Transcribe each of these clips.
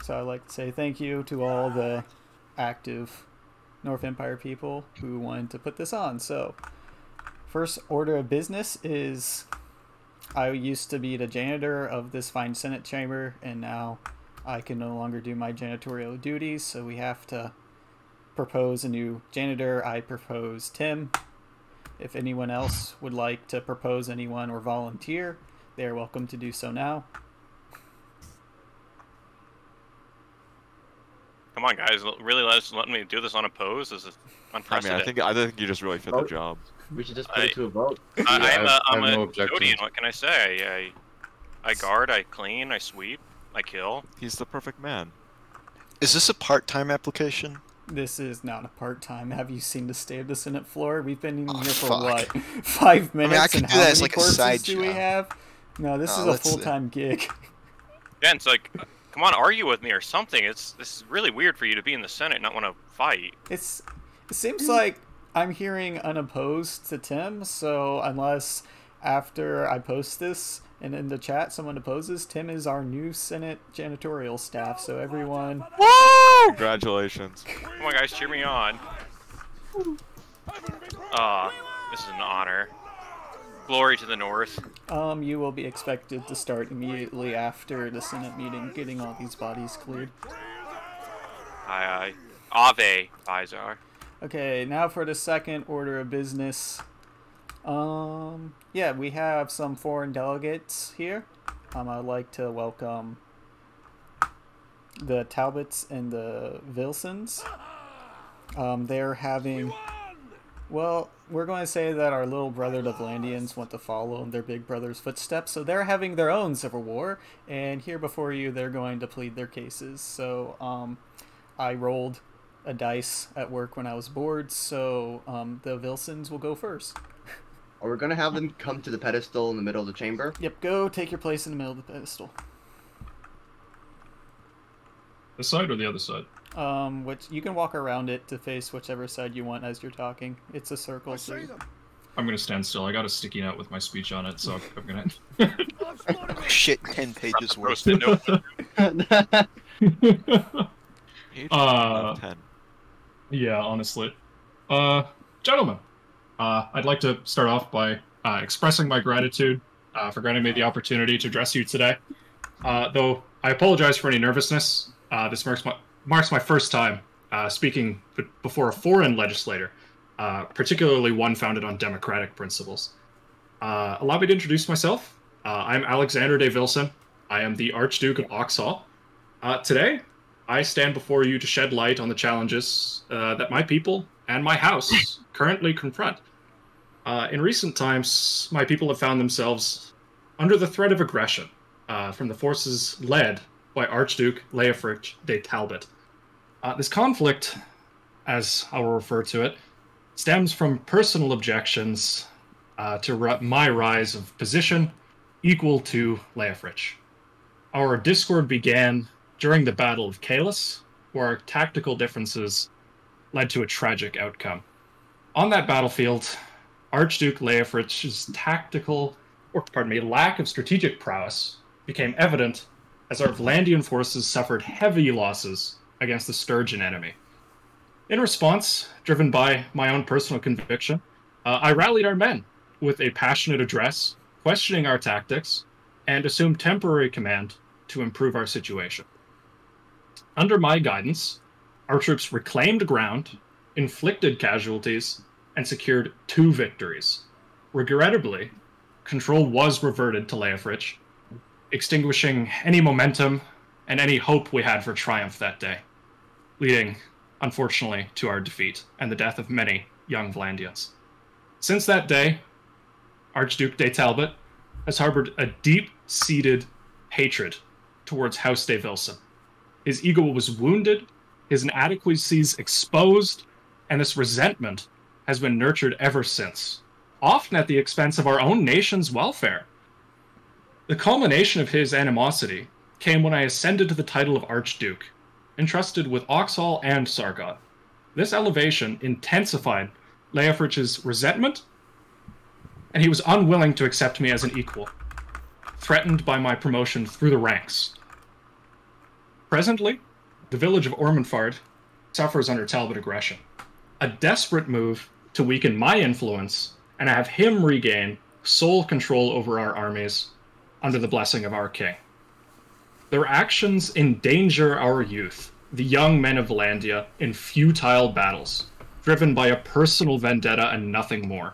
So I'd like to say thank you to all the active North Empire people who wanted to put this on. So, first order of business is I used to be the janitor of this fine Senate chamber, and now I can no longer do my janitorial duties, so we have to propose a new janitor. I propose Tim. If anyone else would like to propose anyone or volunteer, they are welcome to do so now. Come on, guys! Really, let me do this unopposed. This is unprecedented. I think you just really fit the job. We should just put it to a vote. I'm a custodian. What can I say? I guard, I clean, I sweep, I kill. He's the perfect man. Is this a part-time application? This is not a part-time. Have you seen the state of the Senate floor? We've been in here for fuck. what? 5 minutes? I could and do how that as many like a courses side do we job. have? No, this is a full-time gig. Yeah, it's like, come on, argue with me or something. This is really weird for you to be in the Senate and not want to fight. It seems like I'm hearing unopposed to Tim, so unless after I post this and in the chat someone opposes, Tim is our new Senate janitorial staff, so everyone... Woo! Congratulations. Come on, guys, cheer me on. This is an honor. Glory to the North. You will be expected to start immediately after the Senate meeting, getting all these bodies cleared. Aye, aye. Ave, Bizarre. Okay, now for the second order of business. Yeah, we have some foreign delegates here. I'd like to welcome the Talbots and the Vilsons. They're having... Well, we're going to say that our little brother, the Vlandians, want to follow in their big brother's footsteps, so they're having their own civil war, and here before you, they're going to plead their cases. So, I rolled a dice at work when I was bored, so the Vilsons will go first. Are we gonna have them come to the pedestal in the middle of the chamber? Yep, go take your place in the middle of the pedestal. This side or the other side? Which you can walk around it to face whichever side you want as you're talking. It's a circle. So... I'm gonna stand still. I got a sticky note with my speech on it, so I'm gonna. Shit, 10 pages worth. Yeah, honestly. Gentlemen, I'd like to start off by expressing my gratitude for granting me the opportunity to address you today. Though I apologize for any nervousness. This marks my first time speaking before a foreign legislator, particularly one founded on democratic principles. Allow me to introduce myself. I'm Alexander de Vilson. I am the Archduke of Oxhall. Today, I stand before you to shed light on the challenges that my people and my house currently confront. In recent times, my people have found themselves under the threat of aggression from the forces led by Archduke Leofric de Talbot. This conflict, as I will refer to it, stems from personal objections to my rise of position equal to Leofric. Our discord began during the Battle of Caelus, where our tactical differences led to a tragic outcome. On that battlefield, Archduke Leofric's lack of strategic prowess became evident as our Vlandian forces suffered heavy losses against the Sturgeon enemy. In response, driven by my own personal conviction, I rallied our men with a passionate address, questioning our tactics, and assumed temporary command to improve our situation. Under my guidance, our troops reclaimed ground, inflicted casualties, and secured 2 victories. Regrettably, control was reverted to Leofric, extinguishing any momentum and any hope we had for triumph that day, leading, unfortunately, to our defeat and the death of many young Vlandians. Since that day, Archduke de Talbot has harbored a deep-seated hatred towards House de Vilson. His ego was wounded, his inadequacies exposed, and this resentment has been nurtured ever since, often at the expense of our own nation's welfare. The culmination of his animosity came when I ascended to the title of Archduke, entrusted with Oxhall and Sargot. This elevation intensified Leofric's resentment, and he was unwilling to accept me as an equal, threatened by my promotion through the ranks. Presently, the village of Ormondfard suffers under Talbot aggression. A desperate move to weaken my influence and have him regain sole control over our armies under the blessing of our king. Their actions endanger our youth, the young men of Vlandia, in futile battles, driven by a personal vendetta and nothing more.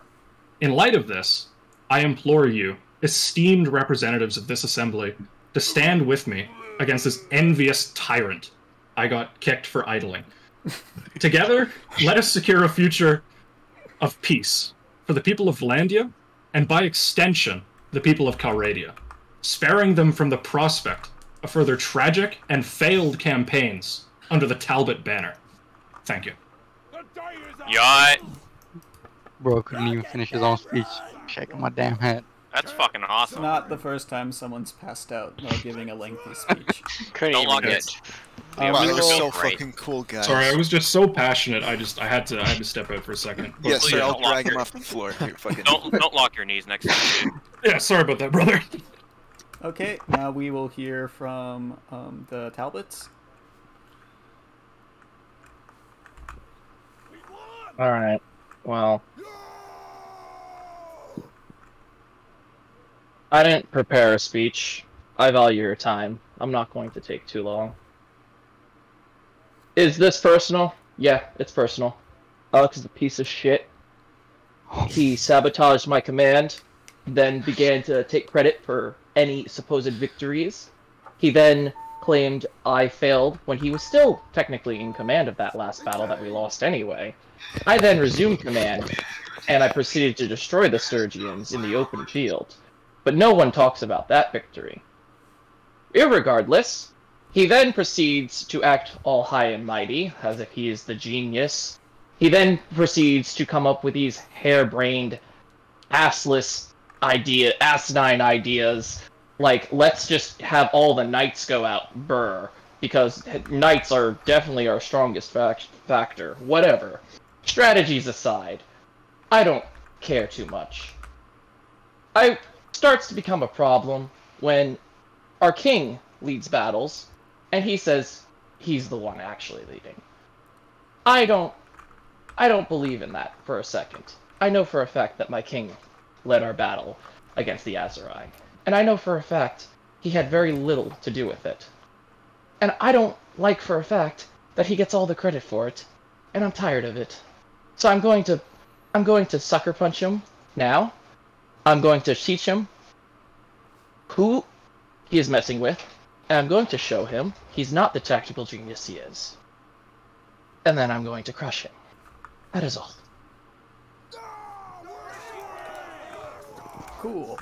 In light of this, I implore you, esteemed representatives of this assembly, to stand with me against this envious tyrant I got kicked for idling. Together, let us secure a future of peace for the people of Vlandia, and by extension, the people of Calradia, sparing them from the prospect of further tragic and failed campaigns under the Talbot banner. Thank you. Yacht. Bro couldn't even finish his own speech. Shaking my damn head. That's fucking It's awesome. not the first time someone's passed out while giving a lengthy speech. Couldn't Don't even lock do it. it. Wow, we that was will- so Great. fucking cool, guys. Sorry, I was just so passionate. I had to step out for a second. But- Yeah, sorry, Please I'll don't lock drag him your- off the floor. Here, fucking. Don't lock your knees next time, dude. Yeah, sorry about that, brother. Okay, now we will hear from the Talbots. Alright. Well. I didn't prepare a speech. I value your time. I'm not going to take too long. Is this personal? Yeah, it's personal. Alex is a piece of shit. He sabotaged my command, then began to take credit for any supposed victories. He then claimed I failed when he was still technically in command of that last battle that we lost anyway. I then resumed command, and I proceeded to destroy the Sturgians in the open field. But no one talks about that victory. Irregardless, he then proceeds to act all high and mighty, as if he is the genius. He then proceeds to come up with these harebrained, asinine ideas, like, let's just have all the knights go out, brr, because knights are definitely our strongest factor. Whatever. Strategies aside, I don't care too much. It starts to become a problem when our king leads battles, and he says he's the one actually leading. I don't believe in that for a second. I know for a fact that my king led our battle against the Azurai, and I know for a fact he had very little to do with it. And I don't like for a fact that he gets all the credit for it, and I'm tired of it. So I'm going to sucker punch him now. I'm going to teach him who he is messing with, and I'm going to show him he's not the tactical genius he is. And then I'm going to crush him. That is all. Cool.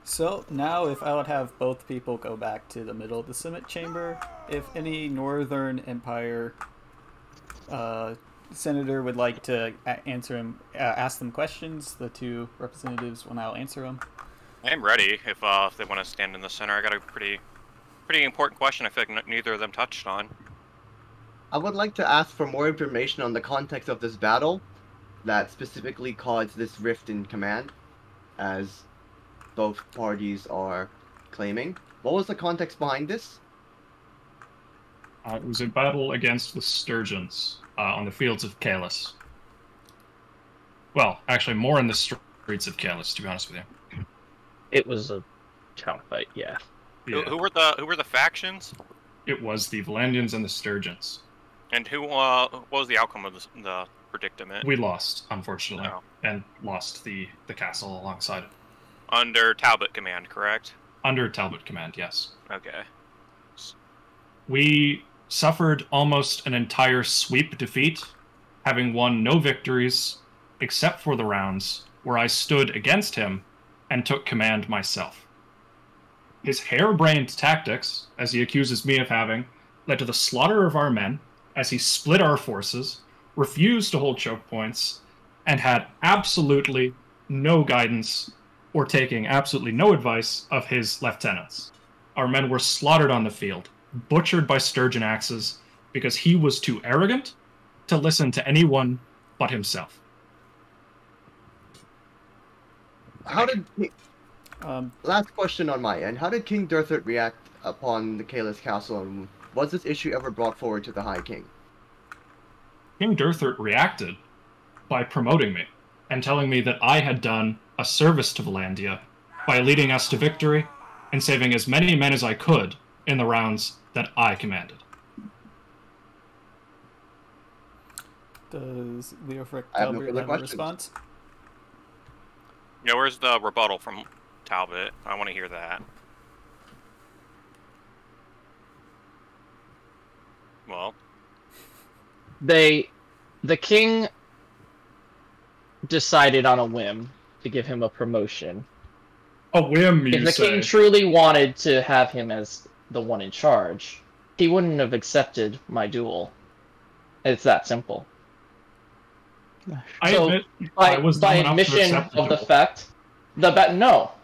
So now if I would have both people go back to the middle of the summit chamber, if any Northern Empire senator would like to ask them questions, the two representatives will now answer them. I am ready if they want to stand in the center. I got a pretty important question I feel like neither of them touched on. I would like to ask for more information on the context of this battle that specifically caused this rift in command, as both parties are claiming. What was the context behind this? It was a battle against the Sturgians on the fields of Kalis. Well, actually, more in the streets of Kalis, to be honest with you. It was a town fight, yeah. Yeah. Who were the factions? It was the Vlandians and the Sturgians. And what was the outcome of the predicament? We lost, unfortunately, Oh. and lost the castle alongside it. Under Talbot command, correct? Under Talbot command, yes. Okay. We suffered almost an entire sweep defeat, having won no victories except for the rounds where I stood against him and took command myself. His harebrained tactics, as he accuses me of having, led to the slaughter of our men, as he split our forces, refused to hold choke points, and had absolutely no guidance or taking absolutely no advice of his lieutenants. Our men were slaughtered on the field, butchered by sturgeon axes, because he was too arrogant to listen to anyone but himself. How did... Um, Last question on my end. How did King Durthert react upon the Kalis Castle and Was this issue ever brought forward to the High King? King Durthert reacted by promoting me and telling me that I had done a service to Vlandia by leading us to victory and saving as many men as I could in the rounds that I commanded. Does Leofric I have no Talbot further have a questions. response? Yeah, where's the rebuttal from Talbot? I want to hear that. Well, The king decided on a whim to give him a promotion. A whim, you If the say? king truly wanted to have him as the one in charge, he wouldn't have accepted my duel. It's that simple. I So, admit I was by dumb enough to admission accept the of the duel. fact,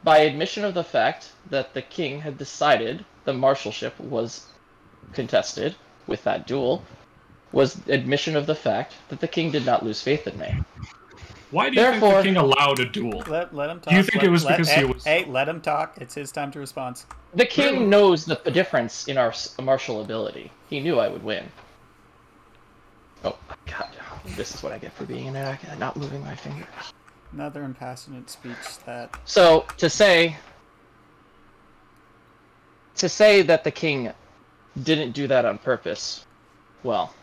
by admission of the fact that the king had decided the marshalship was contested with that duel, was admission of the fact that the king did not lose faith in me. Why do you think Therefore- the king allowed a duel? Let him talk. Do you think it was because he was... Hey, let him talk. It's his time to respond. The king knows the difference in our martial ability. He knew I would win. Oh, God. This is what I get for being not moving my finger. Another impassionate speech that... So, to say that the king didn't do that on purpose, well,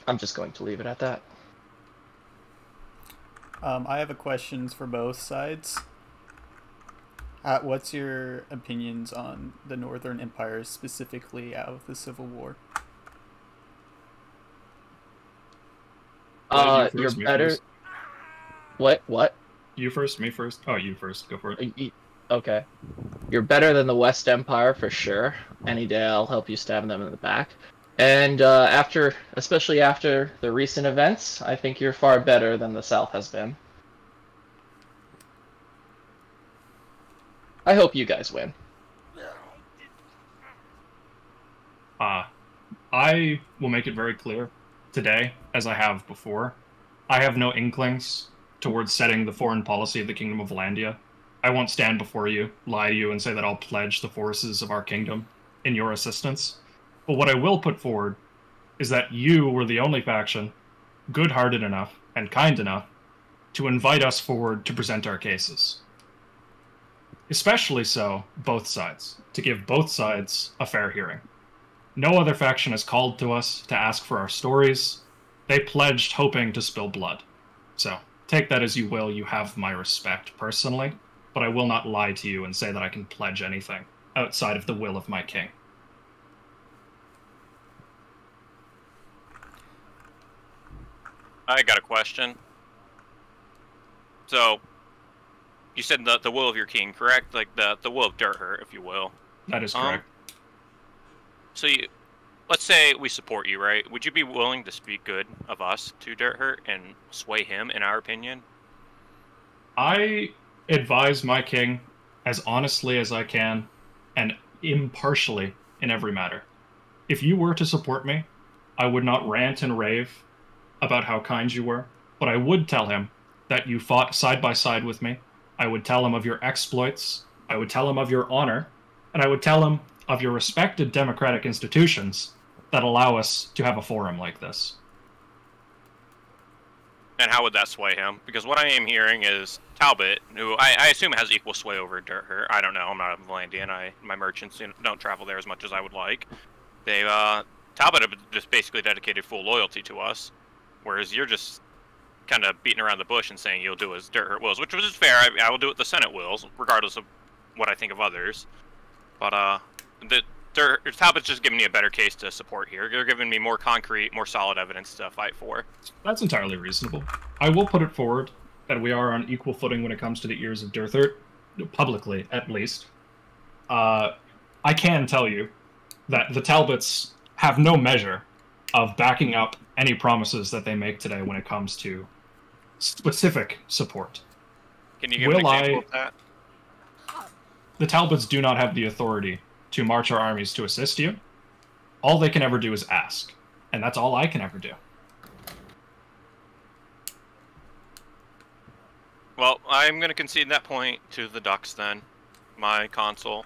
I'm just going to leave it at that. I have a questions for both sides. What's your opinions on the Northern Empire, specifically out of the Civil War? You You're first, me better. first. What? You first, me first? Oh, you first. Go for it. Okay. You're better than the West Empire for sure. Any day I'll help you stab them in the back. And especially after the recent events, I think you're far better than the South has been. I hope you guys win. I will make it very clear today, as I have before, I have no inklings towards setting the foreign policy of the Kingdom of Vlandia. I won't stand before you, lie to you, and say that I'll pledge the forces of our kingdom in your assistance. But what I will put forward is that you were the only faction, good-hearted enough and kind enough, to invite us forward to present our cases. Especially so, both sides, to give both sides a fair hearing. No other faction has called to us to ask for our stories. They pledged hoping to spill blood. So, take that as you will, you have my respect personally, but I will not lie to you and say that I can pledge anything outside of the will of my king. I got a question. So, you said the will of your king, correct? Like the will of Durthert, if you will. That is correct. So let's say we support you, right? Would you be willing to speak good of us to Durthert and sway him, in our opinion? I advise my king as honestly as I can and impartially in every matter. If you were to support me, I would not rant and rave about how kind you were, but I would tell him that you fought side by side with me. I would tell him of your exploits. I would tell him of your honor. And I would tell him of your respected democratic institutions that allow us to have a forum like this. And how would that sway him? Because what I am hearing is Talbot, who I assume has equal sway over Durthert. I don't know. I'm not a Vlandian. My merchants don't travel there as much as I would like. Talbot have just basically dedicated full loyalty to us, whereas you're just kind of beating around the bush and saying you'll do as Durthert wills, which is fair. I will do what the Senate wills, regardless of what I think of others. But Talbot's just giving me a better case to support here. They're giving me more concrete, more solid evidence to fight for. That's entirely reasonable. I will put it forward that we are on equal footing when it comes to the ears of Durthert, publicly at least. I can tell you that the Talbots have no measure of backing up any promises that they make today when it comes to specific support. Can you give an example of that? The Talbots do not have the authority to march our armies to assist you. All they can ever do is ask, and that's all I can ever do. Well, I'm going to concede that point to the Ducks then, my consul.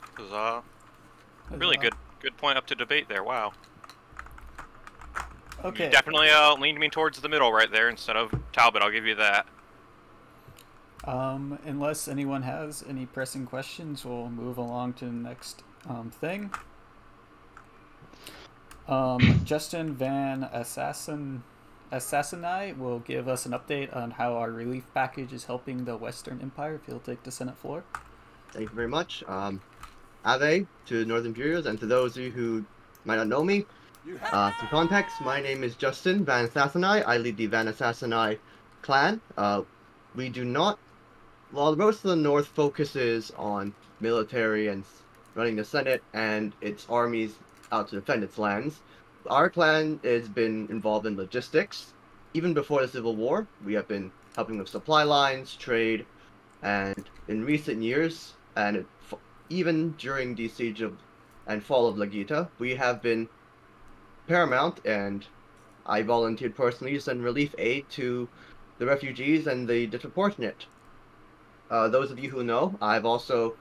Because, Really good point up to debate there. Wow. Okay. You definitely leaned me towards the middle right there instead of Talbot. I'll give you that. Unless anyone has any pressing questions, we'll move along to the next thing. Justin Van Assassinai will give us an update on how our relief package is helping the Western Empire. If you'll take the Senate floor. Thank you very much. Ave to Northern Imperials, and to those of you who might not know me, some context, my name is Justin Van Assassinai. I lead the Van Assassinai clan. We do not, while most of the North focuses on military and running the Senate and its armies out to defend its lands, our clan has been involved in logistics. Even before the Civil War, we have been helping with supply lines, trade, and in recent years, and even during the siege of and fall of Lagita, we have been paramount, and I volunteered personally to send relief aid to the refugees and the disproportionate. Those of you who know, I've also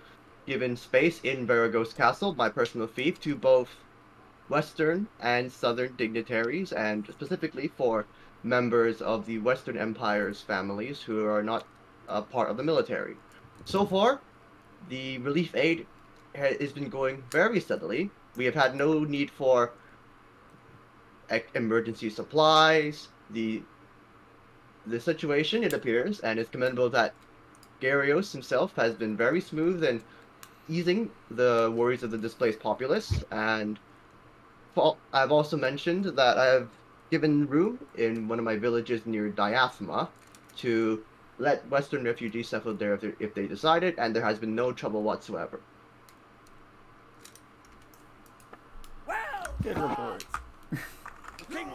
given space in Varagos Castle, my personal fief, to both Western and Southern dignitaries, and specifically for members of the Western Empire's families who are not a part of the military. So far, the relief aid has been going very steadily. We have had no need for emergency supplies. The situation, it appears, and it's commendable that Garios himself has been very smooth in easing the worries of the displaced populace, and I've also mentioned that I've given room in one of my villages near Diathma to let Western refugees settle there if they decided, and there has been no trouble whatsoever. Good report.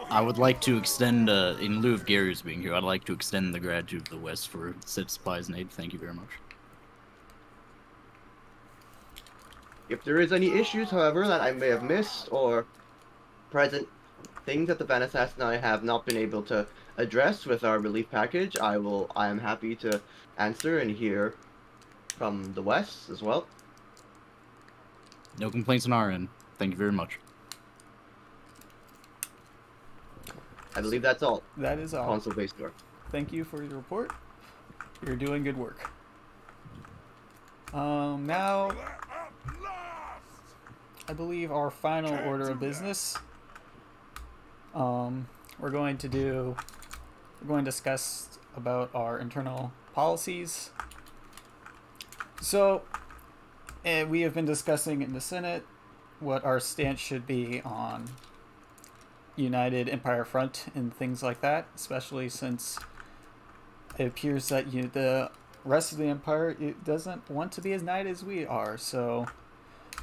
I would like to extend, in lieu of Gary's being here, I'd like to extend the gratitude of the West for said supplies and aid. Thank you very much. If there is any issues, however, that I may have missed, or present things that the Van Assassin and I have not been able to address with our relief package, I am happy to answer and hear from the West as well. No complaints on our end. Thank you very much. I believe that's all. That is all. Console-based work. Thank you for your report. You're doing good work. Now, I believe our final order of business. We're going to discuss about our internal policies. So, we have been discussing in the Senate what our stance should be on United Empire Front and things like that, especially since it appears that the rest of the Empire doesn't want to be as united as we are. So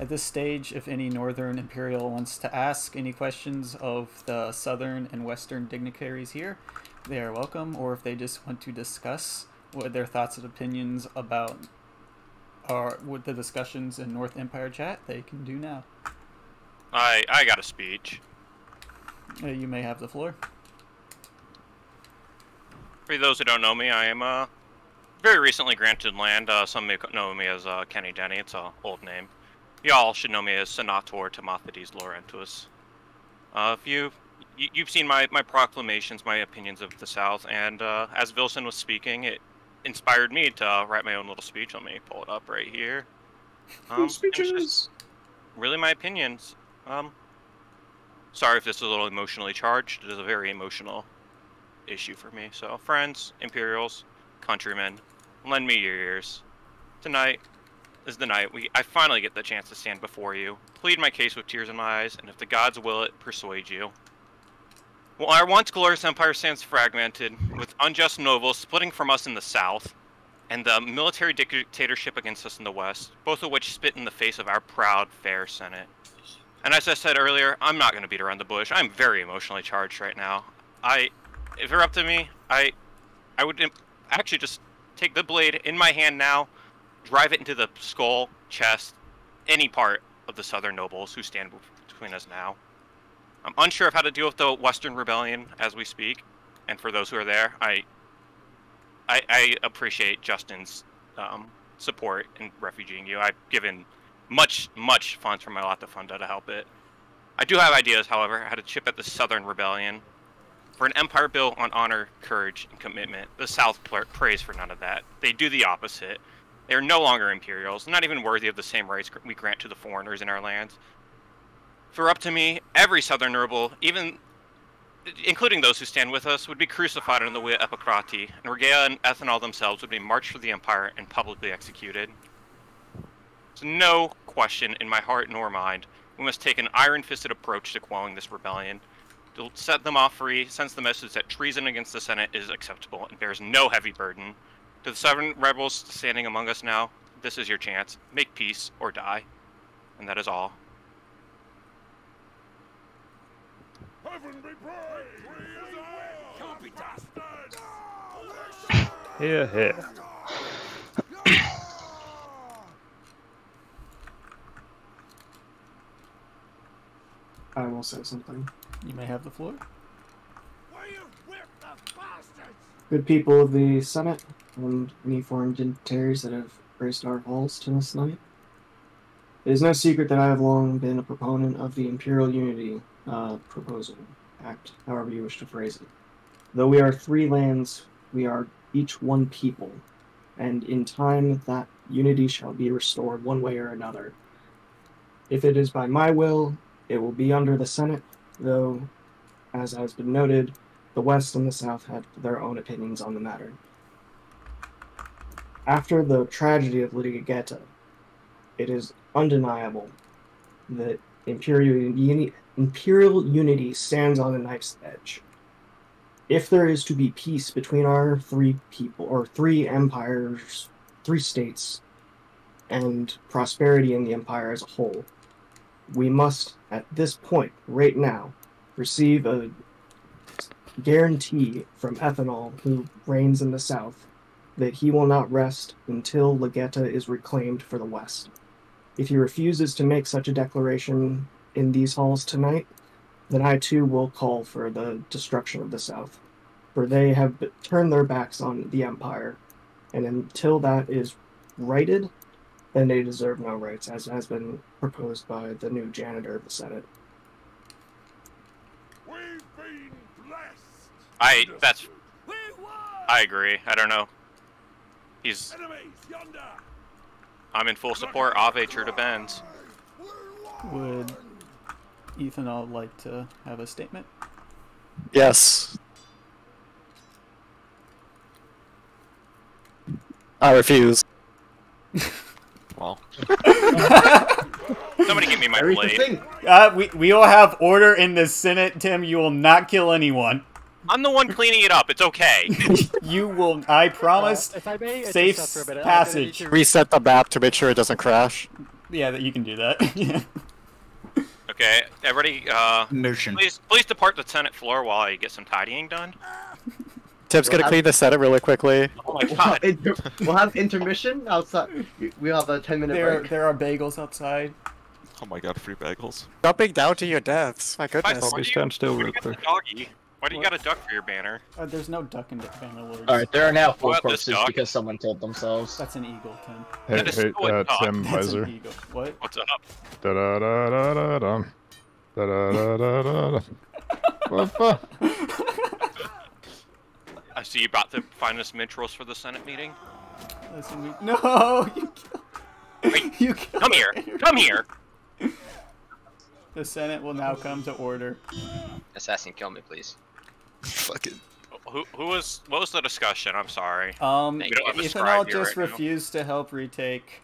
at this stage, if any Northern Imperial wants to ask any questions of the Southern and Western dignitaries here, they are welcome, or if they just want to discuss what their thoughts and opinions about with the discussions in North Empire chat, they can do now. I got a speech. You may have the floor. For those who don't know me, I am very recently granted land. Some may know me as Kenny Denny. It's an old name. Y'all should know me as Senator Timothides Laurentus. If you've seen my proclamations, my opinions of the South, and as Vilson was speaking, it inspired me to write my own little speech. Let me pull it up right here. Speeches. Really, my opinions. Sorry if this is a little emotionally charged. It is a very emotional issue for me. So, friends, Imperials, countrymen, lend me your ears. Tonight is the night I finally get the chance to stand before you, plead my case with tears in my eyes, and if the gods will it, persuade you. While our once glorious empire stands fragmented, with unjust nobles splitting from us in the south, and the military dictatorship against us in the west, both of which spit in the face of our proud, fair Senate. And as I said earlier, I'm not going to beat around the bush. I'm very emotionally charged right now. If you're up to me, I would actually just take the blade in my hand now, drive it into the skull, chest, any part of the southern nobles who stand between us now. I'm unsure of how to deal with the Western Rebellion as we speak, and for those who are there, I appreciate Justin's support in refugeeing you. I've given much funds from my lot to funda to help it. I do have ideas, however, how to chip at the Southern Rebellion. For an empire built on honor, courage, and commitment, the South prays for none of that. They do the opposite. They are no longer Imperials, not even worthy of the same rights we grant to the foreigners in our lands. If it were up to me, every Southern noble, even including those who stand with us, would be crucified on the Via Epicrati, and Regea and Ethynol themselves would be marched for the Empire and publicly executed. So no question in my heart nor mind, we must take an iron-fisted approach to quelling this rebellion. To set them off free sends the message that treason against the Senate is acceptable and bears no heavy burden. To the 7 rebels standing among us now, this is your chance. Make peace or die. And that is all. Here, here. I will say something. You may have the floor. Good people of the Senate and any foreign dignitaries that have graced our halls to this night. It is no secret that I have long been a proponent of the Imperial Unity Proposal Act, however you wish to phrase it. Though we are 3 lands, we are each one people, and in time that unity shall be restored one way or another. If it is by my will, it will be under the Senate, though, as has been noted, the West and the South had their own opinions on the matter. After the tragedy of Litigeta, it is undeniable that Imperial Unity stands on a knife's edge. If there is to be peace between our 3 people, or 3 empires, 3 states, and prosperity in the empire as a whole, we must, at this point, right now, receive a guarantee from Ethynol, who reigns in the south, that he will not rest until Ligeta is reclaimed for the west. If he refuses to make such a declaration in these halls tonight, then I too will call for the destruction of the south, for they have turned their backs on the empire, and until that is righted, then they deserve no rights, as has been proposed by the new Janitor of the Senate. I agree. I don't know. I'm in full support. Ave true to Benz. Would Ethynol like to have a statement? Yes. I refuse. Well. Somebody give me my blade. We will have order in the Senate, Tim. You will not kill anyone. I'm the one cleaning it up. It's okay. You will. I promise. If I may, safe passage. Reset the map to make sure it doesn't crash. Yeah, that you can do that. Yeah. Okay, everybody. Notion. Please depart the Senate floor while I get some tidying done. Tim's gonna clean the Senate really quickly. Oh my god. We'll have intermission outside. We'll have a 10-minute break. There are bagels outside. Oh my god, free bagels. Jumping down to your deaths. My goodness. I'll be stand still real quick. Why do you got a duck for your banner? There's no duck in the banner, Lord. Alright, there are now 4 What, this corpses dog? because someone killed themselves. That's an eagle, Tim. Hey, That is hey, so a duck. Tim That's Weiser. an eagle. What? What's up? Da da da da da da. Da da da da da da. What? I see you brought the finest minstrels for the Senate meeting. Listen, no, you Wait, you killed come here! Come here! The Senate will now come to order. Assassin, kill me, please. Fucking. What was the discussion? I'm sorry. We don't have a Ethynol scribe here just right now. refused to help retake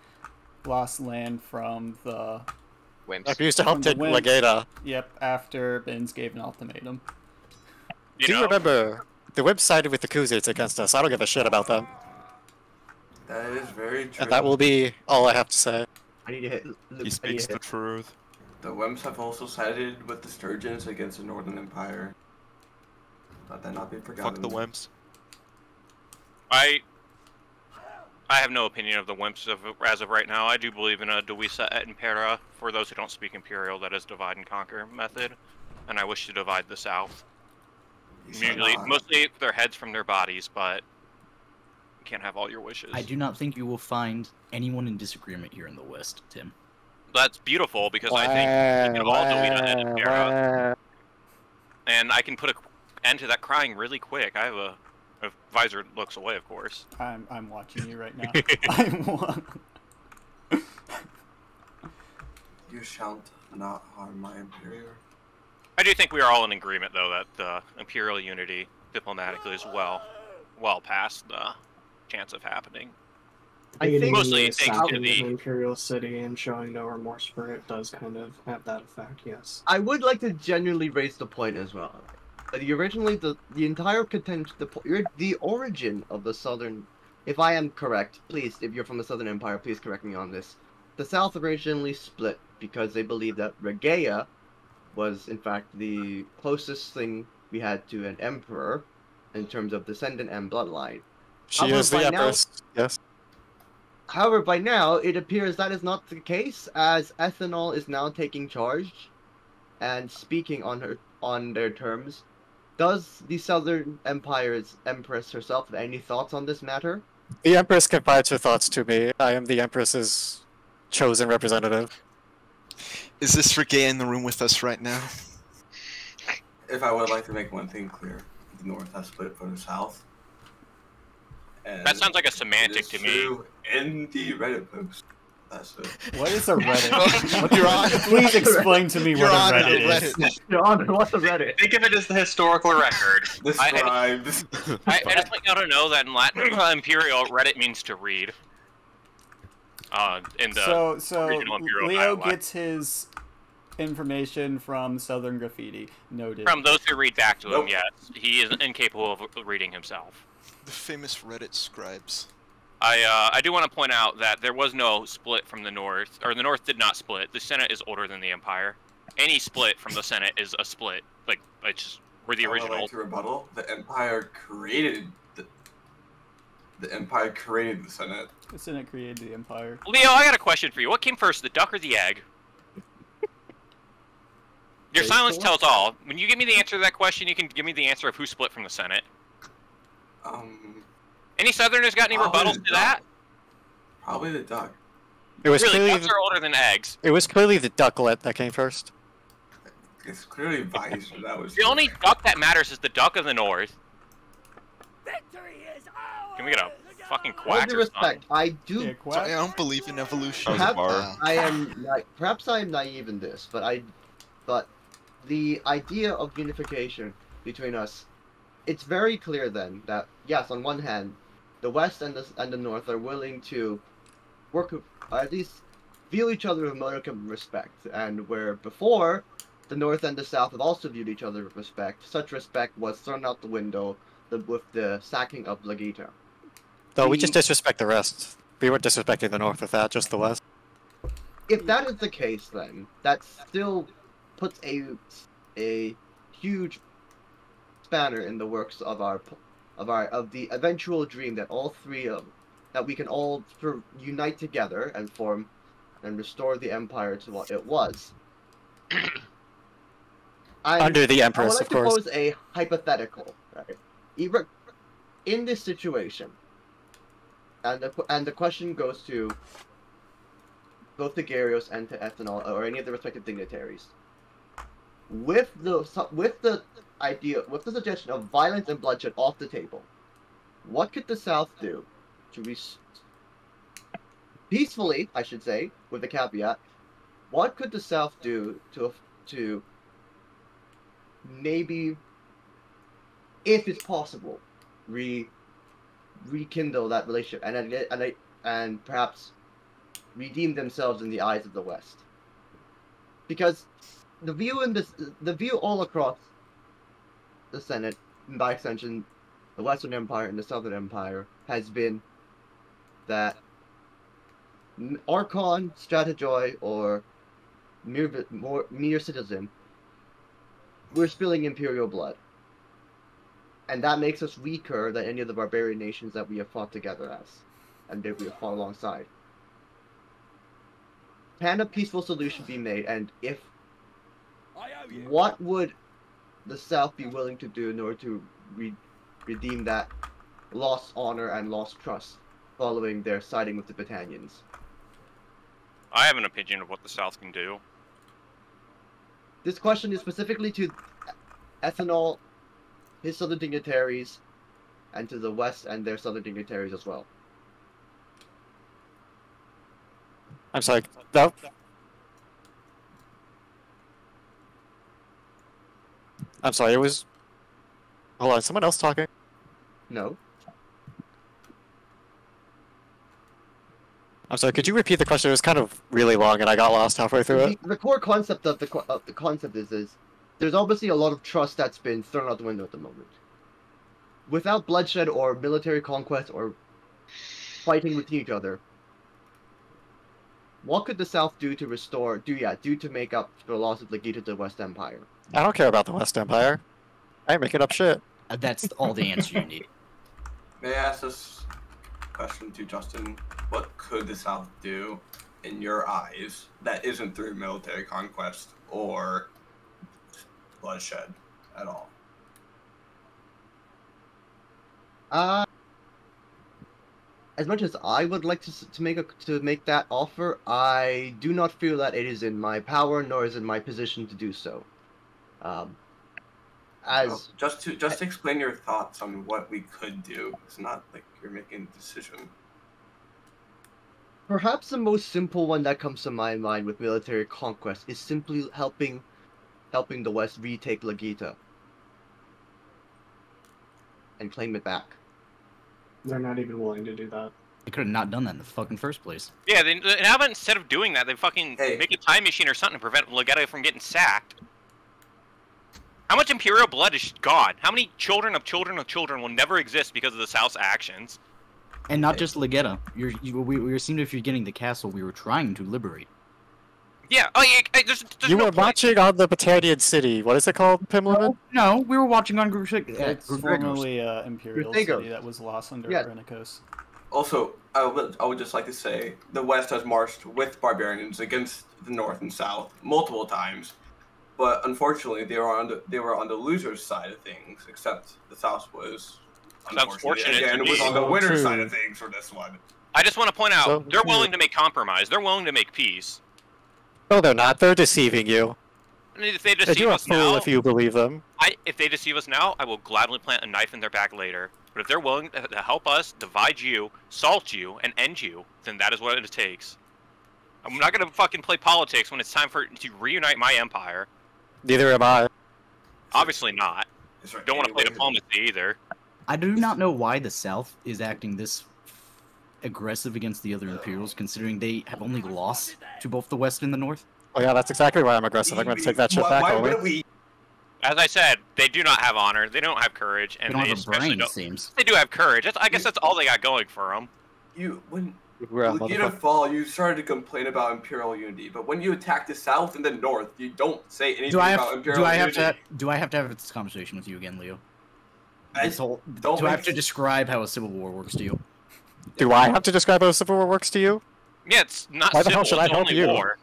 lost land from the Wimps. Refused to help From the take wind. Legata. Yep, after Benz gave an ultimatum. Do you remember? The Wimps sided with the Kuzits against us. I don't give a shit about them. That is very true. And that will be all I have to say. I need to hit. He speaks the truth. The Wimps have also sided with the Sturgeons against the Northern Empire. Let that not be forgotten. Fuck the Wimps. I have no opinion of the Wimps as of right now. I do believe in a Divisa et Impera. For those who don't speak Imperial, that is divide and conquer method. And I wish to divide the South. Mostly their heads from their bodies, but you can't have all your wishes. I do not think you will find anyone in disagreement here in the West, Tim. That's beautiful because I think we can all delete an era, and I can put an end to that crying really quick. I have a visor looks away, of course. I'm watching you right now. You shall not harm my Imperial. I do think we are all in agreement, though, that the Imperial unity diplomatically is well past the chance of happening. I think mostly thanks to the Imperial City and showing no remorse for it does kind of have that effect. Yes. I would like to genuinely raise the point as well. Originally, the entire contention, the origin of the Southern, if I am correct, please, if you're from the Southern Empire, please correct me on this. The South originally split because they believed that Regalia was, in fact, the closest thing we had to an emperor in terms of descendant and bloodline. She is the empress, yes. However, by now, it appears that is not the case, as Ethynol is now taking charge and speaking on their terms. Does the Southern Empire's Empress herself have any thoughts on this matter? The Empress confides her thoughts to me. I am the Empress's chosen representative. Is this Reggae in the room with us right now? If I would like to make one thing clear, the North has split from the South. And that sounds like a semantic to me. In the Reddit post. That's it. What is a Reddit? Your Honor, please explain to me what a Reddit is. Your Honor, what's a Reddit? Think of it as the historical record. I Described. just want y'all to know that in Latin Imperial, Reddit means to read. In the so regional Imperial Leo dialect. gets his information from Southern Graffiti. Noted. From those who read back to him, yes. He is incapable of reading himself. The famous Reddit scribes. I do want to point out that there was no split from the North, or the North did not split. The Senate is older than the Empire. Any split from the Senate is a split. Like, it's just, we're the original. I would like to rebuttal. The Empire created the Empire created the Senate. The Senate created the Empire. Leo, I got a question for you. What came first, the duck or the egg? Your silence tells all. When you give me the answer to that question, you can give me the answer of who split from the Senate. Any Southerners got any rebuttals to that? Probably the duck. It was really, clearly ducks are older than eggs. It was clearly the ducklet that came first. It's clearly Vice. That was the only duck that matters is the duck of the North. Can we get a fucking quack? With due respect, I do. I don't believe in evolution. Perhaps I am naive in this, but the idea of unification between us, it's very clear then that yes, on one hand, the West and the North are willing to work, or at least view each other with modicum of respect, and where before the North and the South have also viewed each other with respect, such respect was thrown out the window with the sacking of Legita. Though we just disrespect the rest. We weren't disrespecting the North with that, just the West. If that is the case, then that still puts a huge spanner in the works of the eventual dream that all three of that we can all unite together and form and restore the empire to what it was. Under the Empress, I would like of course. to pose a hypothetical, right? Either in this situation, and the question goes to both to Gyarios and to Ethynol or any of the respective dignitaries. With the suggestion of violence and bloodshed off the table, what could the South do to peacefully, I should say, with the caveat, what could the South do to maybe, if it's possible, rekindle that relationship and perhaps redeem themselves in the eyes of the West? Because the view all across the Senate, and by extension, the Western Empire and the Southern Empire, has been that Archon, Strategoi, or mere citizen, we're spilling Imperial blood. And that makes us weaker than any of the barbarian nations that we have fought together as, and that we have fought alongside. Can a peaceful solution be made, and if, what would the South be willing to do in order to redeem that lost honor and lost trust following their siding with the Vlandians? I have an opinion of what the South can do. This question is specifically to Ethynol, his southern dignitaries, and to the West and their southern dignitaries as well. I'm sorry. No. I'm sorry. It was. Hold on. Someone else talking? No. I'm sorry. Could you repeat the question? It was kind of really long, and I got lost halfway through it. The core concept of the concept is there's obviously a lot of trust that's been thrown out the window at the moment. Without bloodshed or military conquest or fighting with each other, what could the South do to make up for the loss of Legita to the West Empire? I don't care about the West Empire. I ain't making up shit. That's all the answer you need. May I ask this question to Justin? What could the South do, in your eyes, that isn't through military conquest or bloodshed at all? As much as I would like to make that offer, I do not feel that it is in my power nor is it in my position to do so. Just to explain your thoughts on what we could do. It's not like you're making a decision. Perhaps the most simple one that comes to my mind with military conquest is simply helping the West retake Legita and claim it back. They're not even willing to do that. They could have not done that in the fucking first place. Yeah, how about instead of doing that, they fucking make a time machine or something to prevent Legetta from getting sacked? How much Imperial blood is gone? How many children of children of children will never exist because of the South's actions? And not just Legetta. We seemed if you're getting the castle we were trying to liberate. Yeah. Oh, yeah. There's You no were point. watching on the Battanian City. What is it called, Pimleman? No, we were watching on It's formerly Imperial City that was lost under Renikos. Also, I would just like to say the West has marched with barbarians against the North and South multiple times, but unfortunately they were on the losers' side of things. Except the South was unfortunately again was on the winner's side of things for this one. I just want to point out they're willing to make compromise. They're willing to make peace. No, they're not. They're deceiving you. And if they You're deceive a us fool now, if you believe them. if they deceive us now, I will gladly plant a knife in their back later. But if they're willing to help us divide you, salt you, and end you, then that is what it takes. I'm not gonna fucking play politics when it's time to reunite my empire. Neither am I. Obviously not. Don't want to play diplomacy either. I do not know why the South is acting this aggressive against the other Imperials, considering they have only lost to both the West and the North. Oh yeah, that's exactly why I'm aggressive. I'm going to take that shit back. Why would we? As I said, they do not have honor. They don't have courage, and They don't have a especially brain, don't. it seems. They do have courage. I guess that's all they got going for them. When We're Legita fall, you started to complain about Imperial unity, but when you attack the South and the North, you don't say anything about Imperial unity. Do I have to have this conversation with you again, Leo? Do don't I have to describe how a civil war works to you? Do I have to describe how a civil war works to you? Yeah, it's not Why the civil, hell should I it's help only you? war.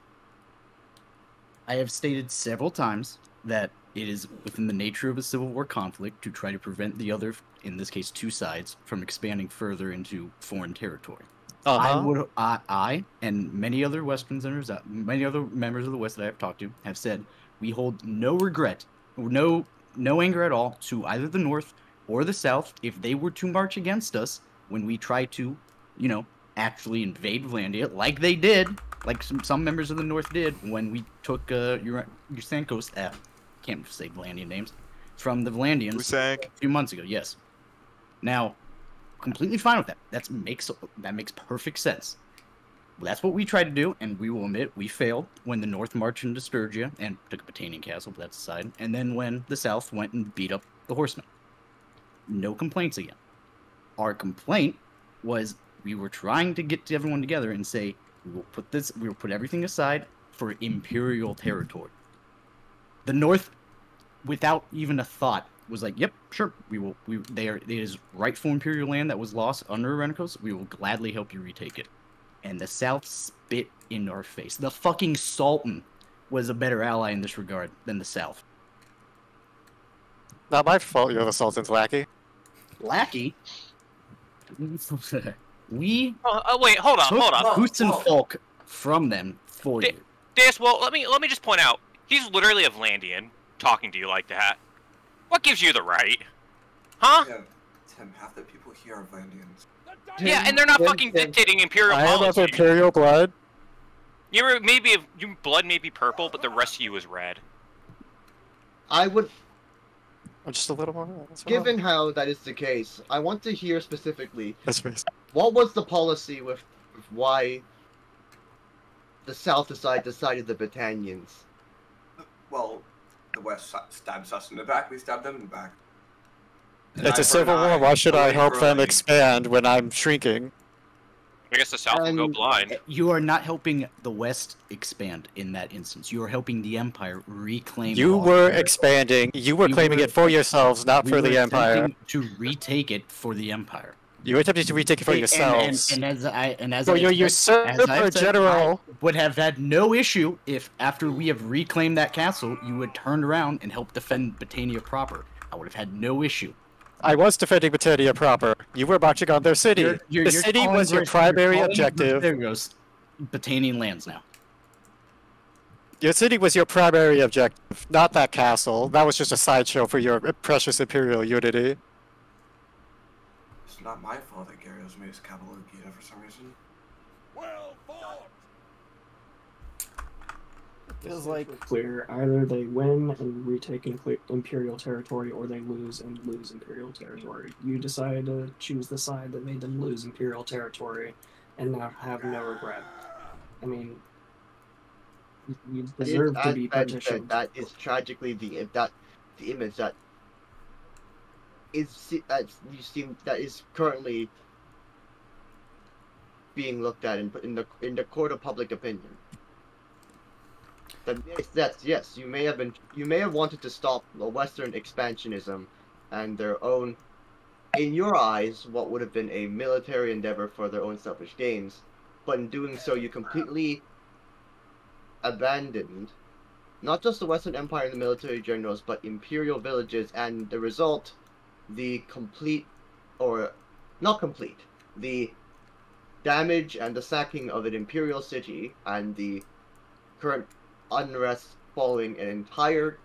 I have stated several times that it is within the nature of a civil war conflict to try to prevent the other, in this case two sides, from expanding further into foreign territory. I and many other Western senators, many other members of the West that I have talked to, have said we hold no regret, no anger at all to either the North or the South if they were to march against us when we try to, actually invade Vlandia, like they did, like some members of the North did when we took Usankos, can't say Vlandian names, from the Vlandians a few months ago. Yes. Now, completely fine with that. That makes perfect sense. That's what we tried to do, and we will admit we failed when the North marched into Sturgia and took a Battanian castle, but that's aside, and then when the South went and beat up the horsemen. No complaints again. Our complaint was we were trying to get everyone together and say we will put everything aside for imperial territory. The North, without even a thought, was like, "Yep, sure, we will. It is rightful imperial land that was lost under Renikos. We will gladly help you retake it." And the South spit in our face. The fucking Sultan was a better ally in this regard than the South. Not my fault you're the Sultan's lackey. Lackey? We wait, hold on. Hoots and Folk from them for you. Deus, well, let me just point out, he's literally a Vlandian talking to you like that. What gives you the right? Huh? Yeah, Tim, half the people here are Vlandians. Yeah, and they're not fucking dictating Imperial I am policy. of Imperial blood. Your blood may be purple, but the rest of you is red. I would, Just a little more. given how that is the case, I want to hear specifically That's right. what was the policy with why the South side decided the Britannians. Well, the West stabs us in the back, we stab them in the back. It's a civil war. Why should I help them expand when I'm shrinking? I guess the South will go blind. You are not helping the West expand in that instance. You are helping the Empire reclaim. You were expanding. You were claiming it for yourselves, not for the Empire. To retake it for the Empire. You attempted to retake it for yourselves. And as So I you're said- usurper as I've said, general. I would have had no issue if, after we have reclaimed that castle, you had turned around and helped defend Britannia proper. I would have had no issue. I was defending Britannia proper. You were marching on their city. The city was your primary objective. There goes Britannian lands now. Your city was your primary objective, not that castle. That was just a sideshow for your precious imperial unity. It's not my fault that Gyarados made his capital Gita for some reason. Well fought. Feels like Clear. Either they win and retake Imperial territory, or they lose and lose Imperial territory. You decided to choose the side that made them lose Imperial territory, and now have no regret. I mean, you deserve to be petitioned. That is tragically the image that is currently being looked at in the court of public opinion. Yes, you may have wanted to stop the Western expansionism and their own, in your eyes, what would have been a military endeavor for their own selfish gains, but in doing so you completely abandoned not just the Western Empire and the military generals, but imperial villages, and the result, the damage and the sacking of an imperial city and the current unrest following an entire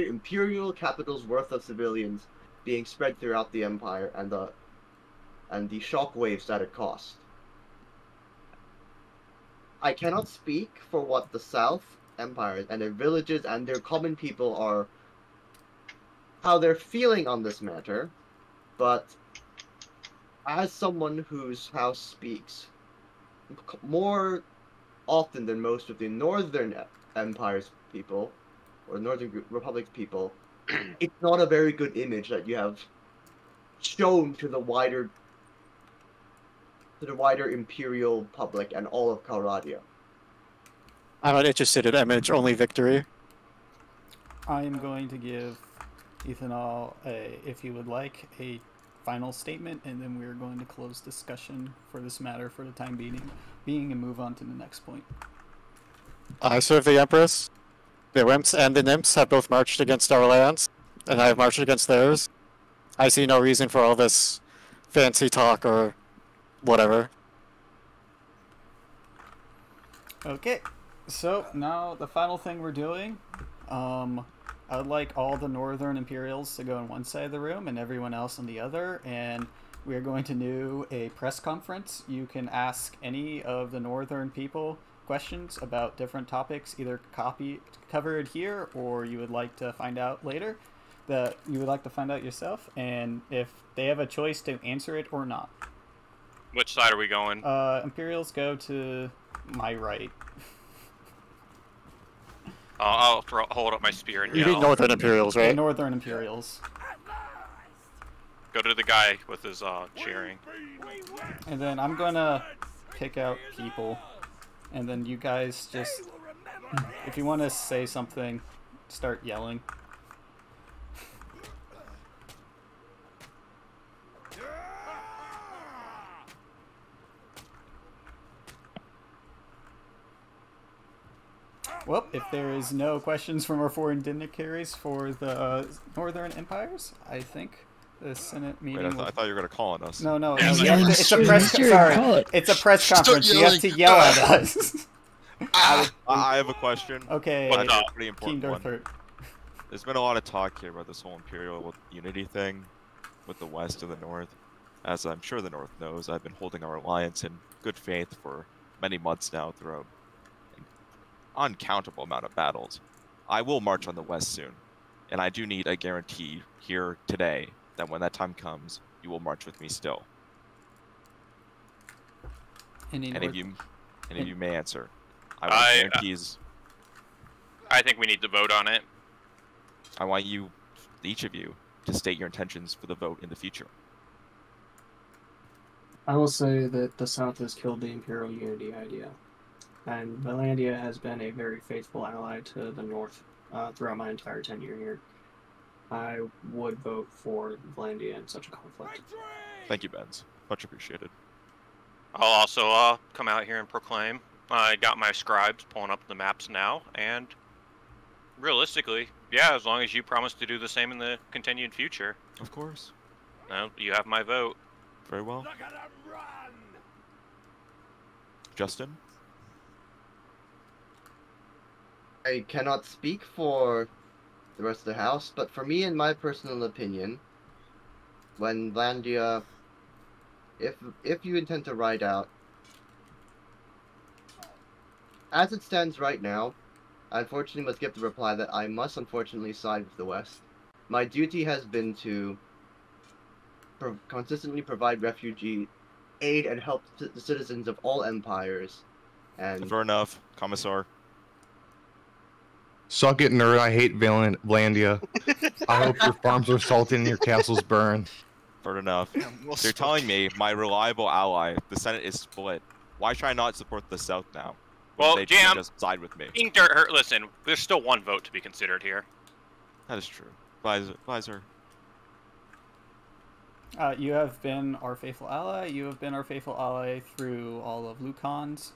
imperial capital's worth of civilians being spread throughout the empire, and the shockwaves that it caused. I cannot speak for what the South Empire and their villages and their common people are, how they're feeling on this matter, but as someone whose house speaks more often than most of the Northern Empire's people, or Northern Republic's people, it's not a very good image that you have shown to the wider imperial public and all of Calradia. I'm not interested in image, only victory. I am going to give Ethynol, if you would like, a final statement, and then we're going to close discussion for this matter for the time being and move on to the next point. I serve the Empress. The Wimps and the Nymphs have both marched against our lands, and I have marched against theirs. I see no reason for all this fancy talk or whatever. Okay, so now the final thing we're doing, I would like all the Northern Imperials to go on one side of the room and everyone else on the other, and we are going to do a press conference. You can ask any of the Northern people questions about different topics, either covered here or you would like to find out later, that you would like to find out yourself, and if they have a choice to answer it or not. Which side are we going? Imperials go to my right. I'll hold up my spear and You yell. mean Northern Imperials, right? The Northern Imperials. Go to the guy with his cheering. And then I'm gonna pick out people, and then you guys just, if you want to say something, start yelling. Well, if there is no questions from our foreign dignitaries for the Northern Empires, I think The Senate meeting. Wait, I thought you were gonna call on us. No, no, Yeah, it's a press. Sorry, it's a press conference. You have to yell at us. I have a question. Okay. But it's a pretty important one. Hurt. There's been a lot of talk here about this whole Imperial unity thing with the West and the North. As I'm sure the North knows, I've been holding our alliance in good faith for many months now throughout an uncountable amount of battles. I will march on the West soon, and I do need a guarantee here today that when that time comes, you will march with me still. Any of you may answer. I want guarantees. I think we need to vote on it. I want you, each of you, to state your intentions for the vote in the future. I will say that the South has killed the Imperial Unity idea, and Vlandia has been a very faithful ally to the North throughout my entire tenure here. I would vote for Vlandia in such a conflict. Thank you, Benz. Much appreciated. I'll also come out here and proclaim. I got my scribes pulling up the maps now, and realistically, yeah, as long as you promise to do the same in the continued future. Of course. No, you have my vote. Very well. Justin? I cannot speak for the rest of the house, but for me, in my personal opinion, when Vlandia, if you intend to ride out, as it stands right now, I unfortunately must give the reply that I must unfortunately side with the West. My duty has been to consistently provide refugee aid and help the citizens of all empires. And fair enough, Commissar. Suck it, nerd. I hate Vlandia. I hope your farms are salted and your castles burned. Fair enough. So you're telling me my reliable ally, the Senate, is split. Why should I not support the South now? Well, they Jam, just side with me. Being dirt hurt. Listen, there's still one vote to be considered here. That is true. Visor. You have been our faithful ally. You have been our faithful ally through all of Lucan's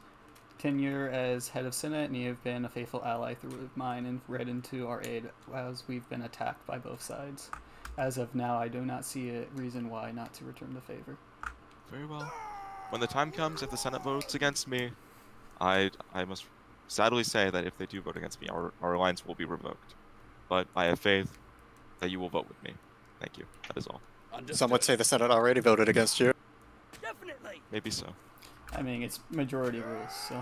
tenure as head of Senate, and you have been a faithful ally through mine and read into our aid as we've been attacked by both sides. As of now, I do not see a reason why not to return the favor. Very well. When the time comes, if the Senate votes against me, I must sadly say that if they do vote against me, our alliance will be revoked. But I have faith that you will vote with me. Thank you. That is all. Some would say the Senate already voted against you. Definitely. Maybe so. I mean, it's majority rules, so...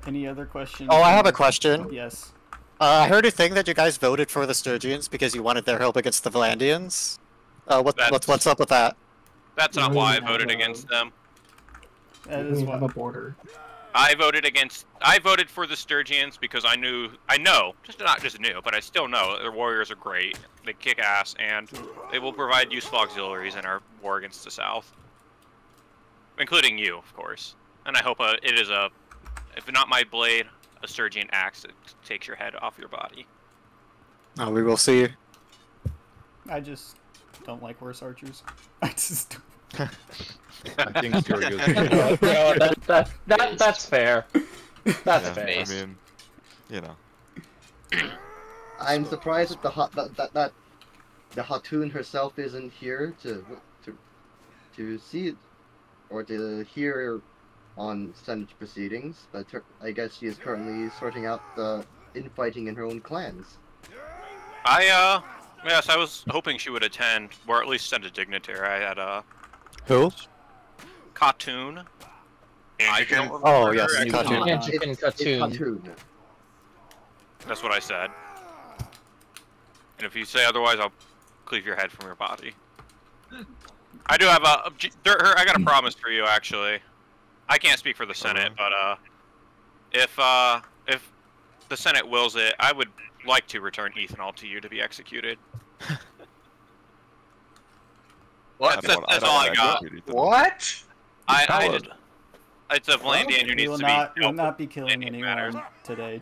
Any other questions? Oh, I have a question. Yes. I heard a thing that you guys voted for the Sturgians because you wanted their help against the Vlandians. What's up with that? That's not why I voted against them. That is we have a border. I voted for the Sturgians because I know, not just knew, but I still know their warriors are great. They kick ass, and they will provide useful auxiliaries in our war against the South, including you, of course. And I hope it is if not my blade, a Sturgian axe that takes your head off your body. Oh, we will see. I just don't like horse archers. I just. I think that's fair. That's fair. I mean, you know. I'm surprised that the Hatun herself isn't here to see it or to hear on Senate proceedings, but I guess she is currently sorting out the infighting in her own clans. Yes, I was hoping she would attend, or at least send a dignitary. I had Who? Khatun. Oh yes, Khatun. That's what I said. And if you say otherwise, I'll cleave your head from your body. I do have I got a promise for you, actually. I can't speak for the Senate, but if the Senate wills it, I would like to return Ethynol to you to be executed. What? That's all I got. What? It's a Vlandian who needs to be. We will not be killing anyone today.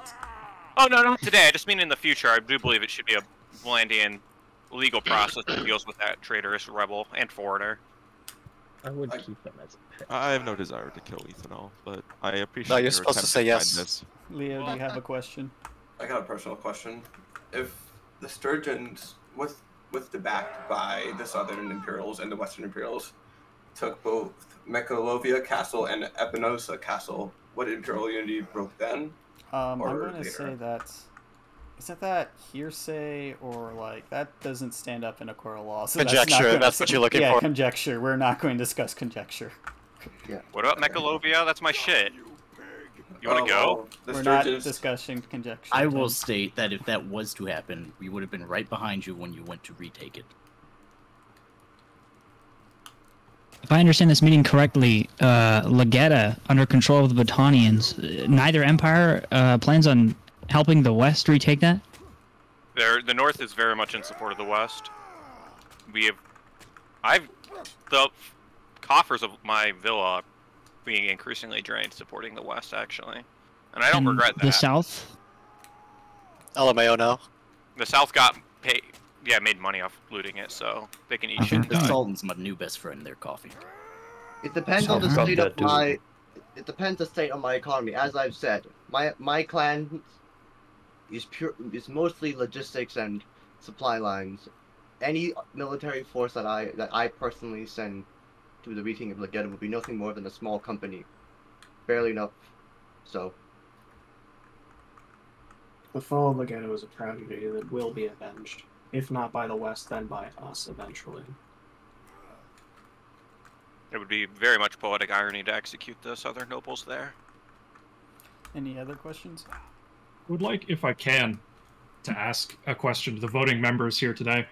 Oh no, not today. I just mean in the future. I do believe it should be a Vlandian legal process that deals with that traitorous rebel and foreigner. I would keep them as a pet. I have no desire to kill Ethynol, but I appreciate. No, you're your supposed to attempt say yes. kindness. Leo, do you have a question? I got a personal question. If the Sturgeons, with the backed by the Southern Imperials and the Western Imperials, took both Mekalovia Castle and Epinosa Castle. What Imperial unity broke then? I'm or going to later? say that isn't that hearsay or like that doesn't stand up in a court of law. So Conjecture, that's what you're looking yeah, for. Conjecture. We're not going to discuss conjecture. Yeah. What about Mekalovia? That's my shit. You want to go? We're not discussing conjecture. I will state that if that was to happen, we would have been right behind you when you went to retake it. If I understand this meeting correctly, Legetta, under control of the Vlandians, neither empire plans on helping the West retake that? The North is very much in support of the West. The coffers of my villa being increasingly drained supporting the West, actually. And I don't regret that. The South? LMAO now. The South got paid, made money off looting it, so they can eat shit and The die. Sultan's my new best friend. Their coffee. It depends on the state of my. It depends the state of my economy. As I've said, my clan is mostly logistics and supply lines. Any military force that I personally send to the retaking of Legetta would be nothing more than a small company, barely enough. So. The fall of Legetta was a tragedy that will be avenged, if not by the West, then by us eventually. It would be very much poetic irony to execute the Southern nobles there. Any other questions? I would like, if I can, to ask a question to the voting members here today.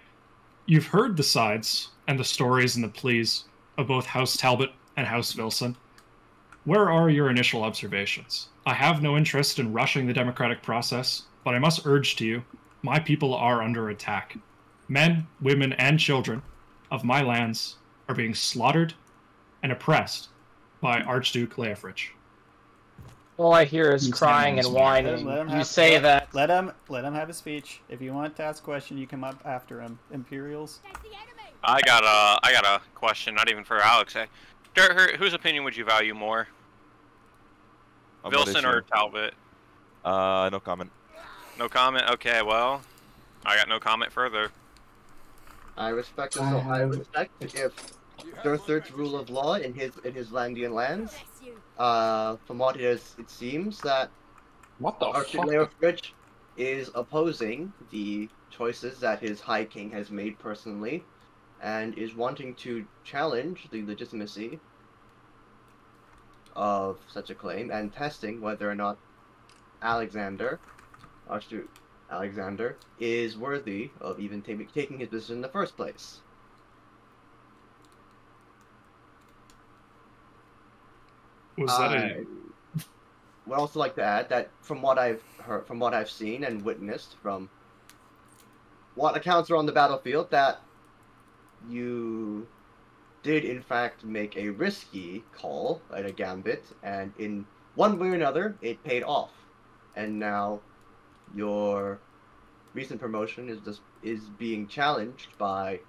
You've heard the sides and the stories and the pleas of both House Talbot and House Wilson. Where are your initial observations? I have no interest in rushing the democratic process, but I must urge to you, my people are under attack. Men, women, and children of my lands are being slaughtered and oppressed by Archduke Leofrich. All I hear is crying and whining. You say that. Let him have a speech. If you want to ask a question, you come up after him. Imperials. I got a question, not even for Alex. Whose opinion would you value more? Wilson or Talbot? No comment. No comment? Okay, well, I got no comment further. I respect it. So I respect if Durthard's rule of law in his Vlandian lands. From what it seems that Archduke Leofrich is opposing the choices that his High King has made personally, and is wanting to challenge the legitimacy of such a claim and testing whether or not Archduke Alexander, is worthy of even taking his position in the first place. I would also like to add that from what I've heard, from what I've seen and witnessed, from what accounts are on the battlefield, that you did in fact make a risky call and a gambit, and in one way or another, it paid off. And now your recent promotion is being challenged by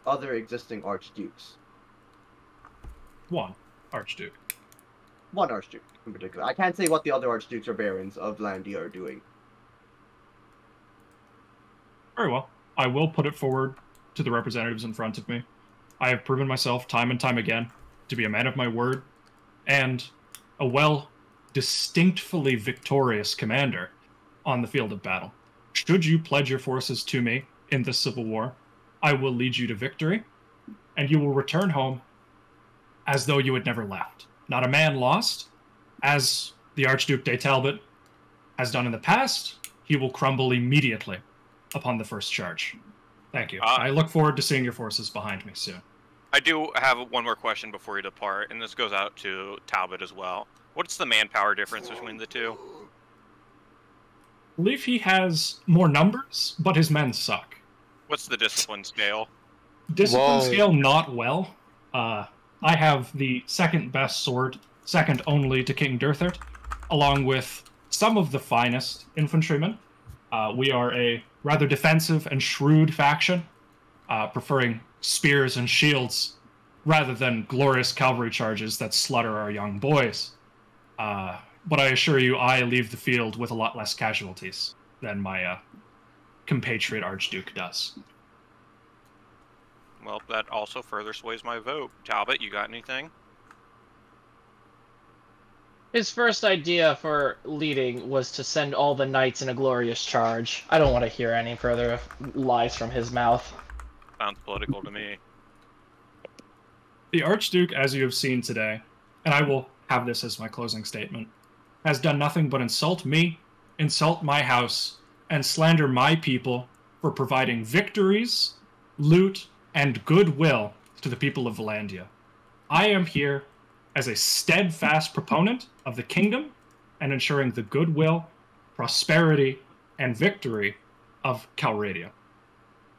other existing archdukes. One archduke in particular. I can't say what the other archdukes or barons of Vlandia are doing. Very well. I will put it forward to the representatives in front of me. I have proven myself time and time again to be a man of my word and a distinctly victorious commander on the field of battle. Should you pledge your forces to me in this civil war, I will lead you to victory, and you will return home as though you had never left. Not a man lost, as the Archduke de Talbot has done in the past. He will crumble immediately upon the first charge. Thank you. I look forward to seeing your forces behind me soon. I do have one more question before you depart, and this goes out to Talbot as well. What's the manpower difference between the two? I believe he has more numbers, but his men suck. What's the discipline scale? Discipline scale, not well. I have the second best sword, second only to King Durthard, along with some of the finest infantrymen. We are a rather defensive and shrewd faction, preferring spears and shields rather than glorious cavalry charges that slaughter our young boys. But I assure you, I leave the field with a lot less casualties than my compatriot Archduke does. Well, that also further sways my vote. Talbot, you got anything? His first idea for leading was to send all the knights in a glorious charge. I don't want to hear any further lies from his mouth. Sounds political to me. The Archduke, as you have seen today, and I will have this as my closing statement, has done nothing but insult me, insult my house, and slander my people for providing victories, loot, and goodwill to the people of Vlandia. I am here as a steadfast proponent of the kingdom and ensuring the goodwill, prosperity, and victory of Calradia.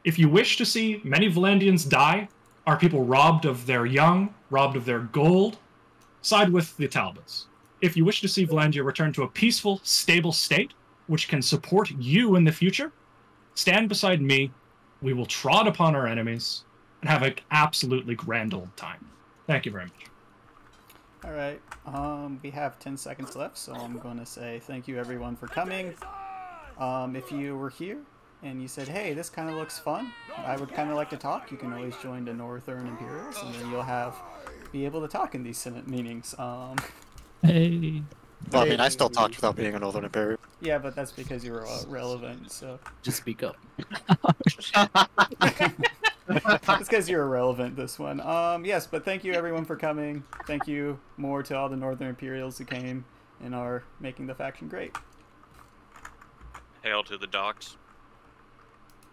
If you wish to see many Vlandians die, our people robbed of their young, robbed of their gold, side with the Talbots. If you wish to see Vlandia return to a peaceful, stable state, which can support you in the future, stand beside me. We will trod upon our enemies and have an absolutely grand old time. Thank you very much. All right, we have 10 seconds left, so I'm going to say thank you everyone for coming. If you were here and you said, hey, this kind of looks fun, I would kind of like to talk, you can always join the Northern Imperials, and then you'll be able to talk in these Senate meetings. Hey. Well, I mean, I still talked without being a Northern Imperial. Yeah, but that's because you were relevant, so... Just speak up. It's because you're irrelevant, this one. Yes, but thank you everyone for coming. Thank you more to all the Northern Imperials who came and are making the faction great. Hail to the docks.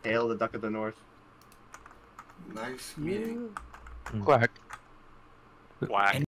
Hail the Duck of the North. Nice meeting. Quack. Quack.